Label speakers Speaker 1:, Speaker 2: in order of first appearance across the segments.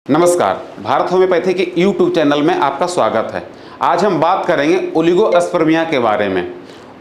Speaker 1: नमस्कार, भारत होम्योपैथी के YouTube channel में आपका स्वागत है। आज हम बात करेंगे ओलिगोस्पर्मिया के बारे में।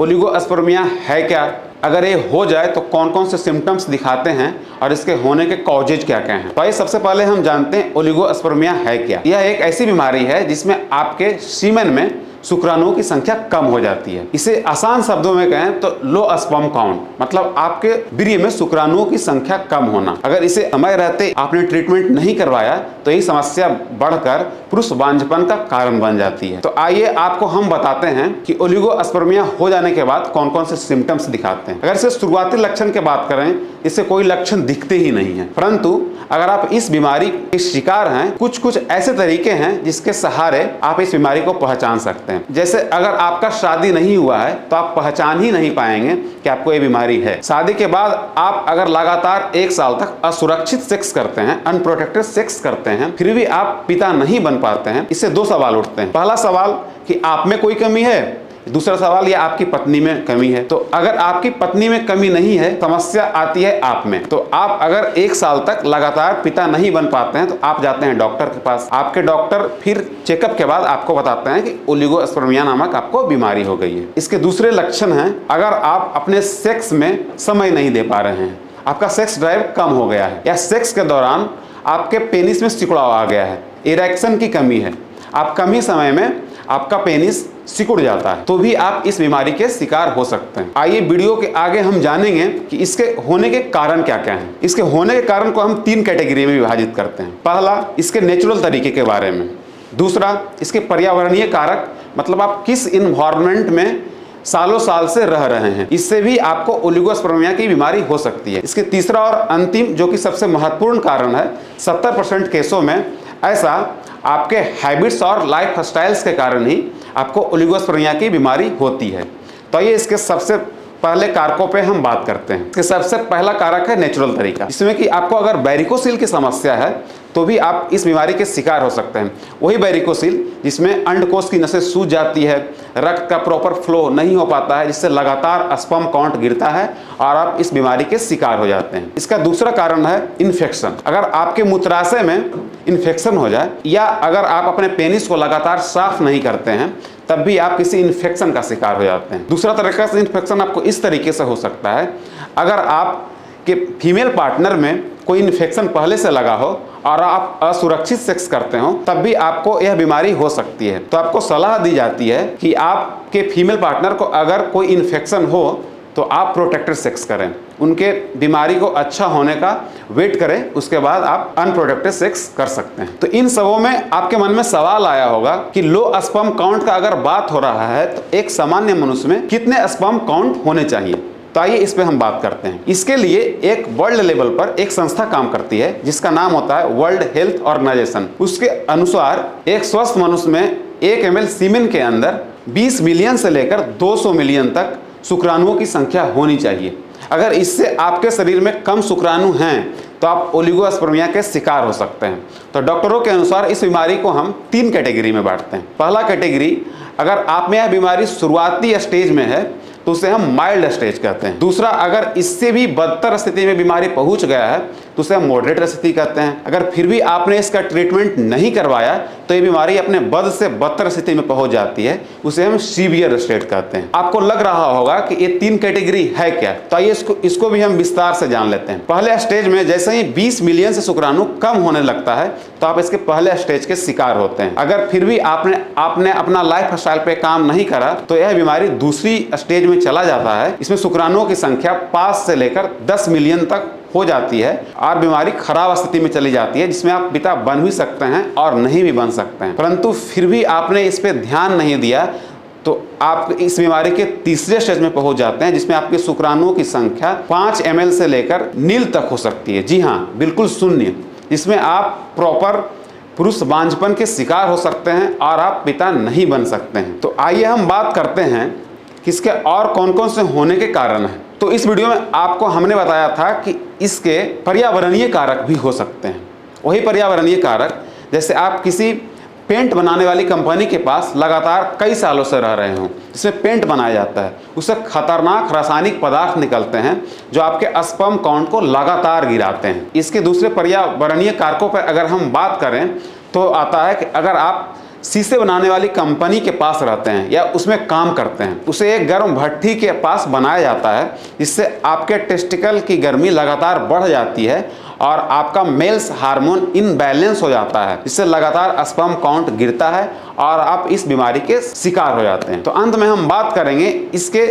Speaker 1: ओलिगोस्पर्मिया है क्या, अगर ये हो जाए तो कौन कौन से सिम्टम्स दिखाते हैं और इसके होने के कॉजेज क्या क्या हैं। तो आइए सबसे पहले हम जानते हैं ओलिगोस्पर्मिया है क्या। यह एक ऐसी बीमारी है जिसमें आपके सीमेन में शुक्राणुओं की संख्या कम हो जाती है। इसे आसान शब्दों में कहें तो लो स्पर्म काउंट, मतलब आपके वीर्य में शुक्राणुओं की संख्या कम होना। अगर इसे समय रहते आपने ट्रीटमेंट नहीं करवाया तो यही समस्या बढ़कर पुरुष बांझपन का कारण बन जाती है। तो आइए आपको हम बताते हैं कि ओलिगोस्पर्मिया हो जाने के बाद कौन कौन से सिम्टम्स दिखाते हैं। अगर इसे शुरुआती लक्षण की बात करें, इससे कोई लक्षण दिखते ही नहीं है, परंतु अगर आप इस बीमारी के शिकार हैं, कुछ ऐसे तरीके हैं जिसके सहारे आप इस बीमारी को पहचान सकते हैं। जैसे अगर आपका शादी नहीं हुआ है तो आप पहचान ही नहीं पाएंगे कि आपको ये बीमारी है। शादी के बाद आप अगर लगातार 1 साल तक असुरक्षित सेक्स करते हैं, अनप्रोटेक्टेड सेक्स करते हैं, फिर भी आप पिता नहीं बन पाते हैं, इससे 2 सवाल उठते हैं। पहला सवाल कि आप में कोई कमी है, दूसरा सवाल या आपकी पत्नी में कमी है। तो अगर आपकी पत्नी में कमी नहीं है, समस्या आती है आप में। तो आप अगर 1 साल तक लगातार पिता नहीं बन पाते हैं तो आप जाते हैं डॉक्टर के पास। आपके डॉक्टर फिर चेकअप के बाद आपको बताते हैं कि ओलिगोस्पर्मिया नामक आपको बीमारी हो गई है। इसके दूसरे लक्षण हैं, अगर आप अपने सेक्स में समय नहीं दे पा रहे हैं, आपका सेक्स ड्राइव कम हो गया है, या सेक्स के दौरान आपके पेनिस में सिकुड़ाव आ गया है, इरेक्शन की कमी है, आप कम ही समय में आपका पेनिस सिकुड़ जाता है, तो भी आप इस बीमारी के शिकार हो सकते हैं। आइए वीडियो के आगे हम जानेंगे कि इसके होने के कारण क्या क्या हैं। इसके होने के कारण को हम 3 कैटेगरी में विभाजित करते हैं। पहला, इसके नेचुरल तरीके के बारे में। दूसरा, इसके पर्यावरणीय कारक, मतलब आप किस इन्वायरमेंट में सालों साल से रह रहे हैं, इससे भी आपको ओलिगोस्पर्मिया की बीमारी हो सकती है। इसके तीसरा और अंतिम, जो कि सबसे महत्वपूर्ण कारण है, 70% केसों में ऐसा आपके हैबिट्स और लाइफ स्टाइल्स के कारण ही आपको ओलिगोस्पर्मिया की बीमारी होती है। तो ये इसके सबसे पहले कारकों पे हम बात करते हैं। इसके सबसे पहला कारक है नेचुरल तरीका, इसमें कि आपको अगर वेरिकोसील की समस्या है तो भी आप इस बीमारी के शिकार हो सकते हैं। वही वेरिकोसील जिसमें अंडकोश की नसें सूज जाती है, रक्त का प्रॉपर फ्लो नहीं हो पाता है, जिससे लगातार स्पर्म काउंट गिरता है और आप इस बीमारी के शिकार हो जाते हैं। इसका दूसरा कारण है इन्फेक्शन। अगर आपके मूत्राशय में इन्फेक्शन हो जाए, या अगर आप अपने पेनिस को लगातार साफ नहीं करते हैं, तब भी आप किसी इन्फेक्शन का शिकार हो जाते हैं। दूसरा तरीका से इन्फेक्शन आपको इस तरीके से हो सकता है, अगर आपके फीमेल पार्टनर में कोई इन्फेक्शन पहले से लगा हो और आप असुरक्षित सेक्स करते हो, तब भी आपको यह बीमारी हो सकती है। तो आपको सलाह दी जाती है कि आपके फीमेल पार्टनर को अगर कोई इन्फेक्शन हो तो आप प्रोटेक्टेड सेक्स करें, उनके बीमारी को अच्छा होने का वेट करें, उसके बाद आप अनप्रोटेक्टेड सेक्स कर सकते हैं। तो इन सबों में आपके मन में सवाल आया होगा कि लो स्पर्म काउंट का अगर बात हो रहा है तो एक सामान्य मनुष्य में कितने स्पर्म काउंट होने चाहिए। तो आइए इस पे हम बात करते हैं। इसके लिए एक वर्ल्ड लेवल पर एक संस्था काम करती है जिसका नाम होता है वर्ल्ड हेल्थ ऑर्गेनाइजेशन। उसके अनुसार एक स्वस्थ मनुष्य में 1 ml सीमेन के अंदर 20 मिलियन से लेकर 200 मिलियन तक शुक्राणुओं की संख्या होनी चाहिए। अगर इससे आपके शरीर में कम शुक्राणु हैं तो आप ओलिगोस्पर्मिया के शिकार हो सकते हैं। तो डॉक्टरों के अनुसार इस बीमारी को हम 3 कैटेगरी में बांटते हैं। पहला कैटेगरी, अगर आप में यह बीमारी शुरुआती स्टेज में है तो उसे हम माइल्ड स्टेज कहते हैं। दूसरा, अगर इससे भी बदतर स्थिति में बीमारी पहुंच गया है तो उसे हम मॉडरेट स्थिति कहते हैं। अगर फिर भी आपने इसका ट्रीटमेंट नहीं करवाया तो ये बीमारी अपने बद से बदतर स्थिति में पहुंच जाती है, उसे हम सीवियर स्टेट कहते हैं। आपको लग रहा होगा कि ये 3 कैटेगरी है क्या, तो आइए इसको भी हम विस्तार से जान लेते हैं। पहले स्टेज में जैसे ही 20 मिलियन से शुक्राणु कम होने लगता है तो आप इसके पहले स्टेज के शिकार होते हैं। अगर फिर भी आपने अपना लाइफ स्टाइल पे काम नहीं करा तो यह बीमारी दूसरी स्टेज में चला जाता है। इसमें शुक्राणुओं की संख्या 5 से लेकर 10 मिलियन तक हो जाती है और बीमारी खराब स्थिति में चली जाती है, जिसमें आप पिता बन भी सकते हैं और नहीं भी बन सकते हैं। परंतु फिर भी आपने इस पे ध्यान नहीं दिया तो आप इस बीमारी के तीसरे स्टेज में पहुंच जाते हैं, जिसमें आपके शुक्राणुओं की संख्या 5 ml से लेकर नील तक हो सकती है। जी हाँ, बिल्कुल शून्य, जिसमें आप प्रॉपर पुरुष बांझपन के शिकार हो सकते हैं और आप पिता नहीं बन सकते हैं। तो आइए हम बात करते हैं कि इसके और कौन कौन से होने के कारण हैं। तो इस वीडियो में आपको हमने बताया था कि इसके पर्यावरणीय कारक भी हो सकते हैं। वही पर्यावरणीय कारक, जैसे आप किसी पेंट बनाने वाली कंपनी के पास लगातार कई सालों से रह रहे हों, इसमें पेंट बनाया जाता है, उससे खतरनाक रासायनिक पदार्थ निकलते हैं जो आपके स्पर्म काउंट को लगातार गिराते हैं। इसके दूसरे पर्यावरणीय कारकों पर अगर हम बात करें तो आता है कि अगर आप शीशे बनाने वाली कंपनी के पास रहते हैं या उसमें काम करते हैं, उसे एक गर्म भट्ठी के पास बनाया जाता है, जिससे आपके टेस्टिकल की गर्मी लगातार बढ़ जाती है और आपका मेल्स हार्मोन इनबैलेंस हो जाता है, जिससे लगातार स्पर्म काउंट गिरता है और आप इस बीमारी के शिकार हो जाते हैं। तो अंत में हम बात करेंगे इसके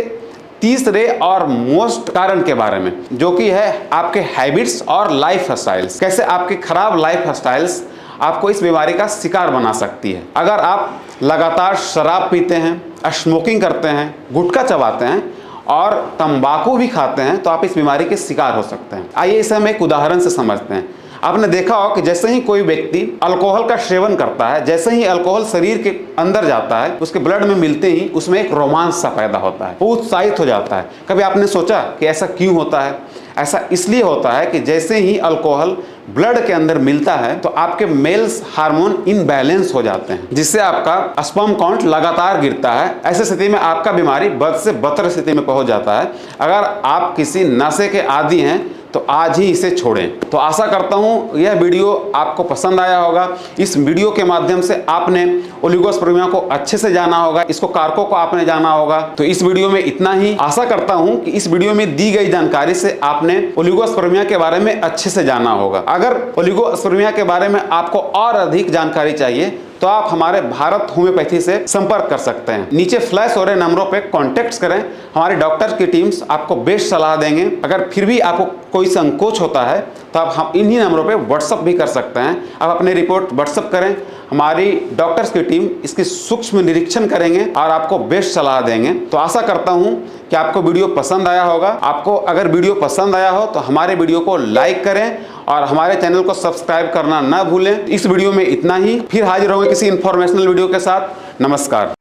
Speaker 1: तीसरे और मोस्ट कारण के बारे में, जो कि है आपके हैबिट्स और लाइफ स्टाइल्स। कैसे आपके खराब लाइफ स्टाइल्स आपको इस बीमारी का शिकार बना सकती है। अगर आप लगातार शराब पीते हैं, स्मोकिंग करते हैं, गुटखा चबाते हैं और तंबाकू भी खाते हैं तो आप इस बीमारी के शिकार हो सकते हैं। आइए इसे हम एक उदाहरण से समझते हैं। आपने देखा हो कि जैसे ही कोई व्यक्ति अल्कोहल का सेवन करता है, जैसे ही अल्कोहल शरीर के अंदर जाता है, उसके ब्लड में मिलते ही उसमें एक रोमांच सा पैदा होता है, वो उत्साहित हो जाता है। कभी आपने सोचा कि ऐसा क्यों होता है? ऐसा इसलिए होता है कि जैसे ही अल्कोहल ब्लड के अंदर मिलता है तो आपके मेल्स हार्मोन इनबैलेंस हो जाते हैं, जिससे आपका स्पर्म काउंट लगातार गिरता है। ऐसी स्थिति में आपका बीमारी बद से बदतर स्थिति में पहुंच जाता है। अगर आप किसी नशे के आदी हैं तो आज ही इसे छोड़ें। तो आशा करता हूं यह वीडियो आपको पसंद आया होगा। इस वीडियो के माध्यम से आपने ओलिगोस्पर्मिया को अच्छे से जाना होगा, इसको कारकों को आपने जाना होगा। तो इस वीडियो में इतना ही। आशा करता हूं कि इस वीडियो में दी गई जानकारी से आपने ओलिगोस्पर्मिया के बारे में अच्छे से जाना होगा। अगर ओलिगोस्पर्मिया के बारे में आपको और अधिक जानकारी चाहिए तो आप हमारे भारत होम्योपैथी से संपर्क कर सकते हैं। नीचे फ्लैश हो रहे नंबरों पे कांटेक्ट करें, हमारी डॉक्टर की टीम्स आपको बेस्ट सलाह देंगे। अगर फिर भी आपको कोई संकोच होता है तो आप हम इन्हीं नंबरों पे व्हाट्सअप भी कर सकते हैं। आप अपनी रिपोर्ट व्हाट्सअप करें, हमारी डॉक्टर्स की टीम इसकी सूक्ष्म निरीक्षण करेंगे और आपको बेस्ट सलाह देंगे। तो आशा करता हूं कि आपको वीडियो पसंद आया होगा। आपको अगर वीडियो पसंद आया हो तो हमारे वीडियो को लाइक करें और हमारे चैनल को सब्सक्राइब करना ना भूलें। इस वीडियो में इतना ही। फिर हाजिर होंगे किसी इंफॉर्मेशनल वीडियो के साथ। नमस्कार।